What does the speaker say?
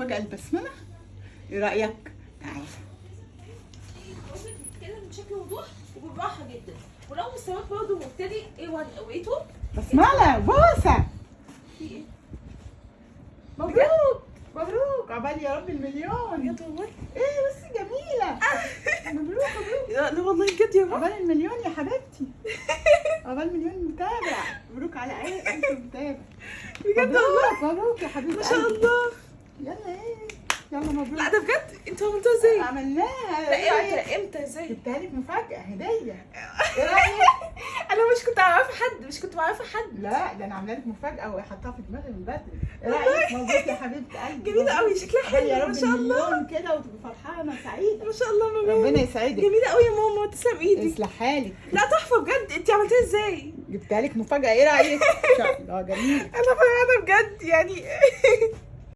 مفاجاه البسمله. ايه رايك؟ تعالى. بصي بتتكلم بشكل وضوح وبالراحه جدا، ولو مستواك برضه مبتدئ A1 او A2. بسمله بوسه. في ايه؟ مبروك مبروك، عقبال يا رب المليون. بجد والله؟ ايه بصي جميله. مبروك مبروك. لا والله بجد يا ماما. عقبال المليون يا حبيبتي. عقبال مليون متابع. مبروك على انت متابع. بجد والله مبروك مبروك يا حبيبتي. ما شاء الله. يلا ايه، يلا مبروك. لا ده بجد انتوا عملتوها ازاي؟ عملناها. لا ايه رايك؟ امتى ازاي؟ جبتها لك مفاجاه هديه. ايه رايك؟ انا مش كنت عارفه حد، مش كنت عارفه حد. لا ده انا عامله لك مفاجاه وحطها في دماغي من بدري. ايه رايك؟ مبروك يا حبيبه قلبي. جميله قوي، شكلها عقبال يا حلو رب ما شاء الله. المليون كده وتبقي فرحانه سعيده. ما شاء الله ماما. ربنا يسعدك. جميله قوي يا ماما، تسلم ايدك. يصلح حالك. لا تحفه بجد، انت عملتيها ازاي؟ جبتها لك مفاجاه. ايه رايك؟ ان شاء الله جميل. انا فرحانه بجد يعني.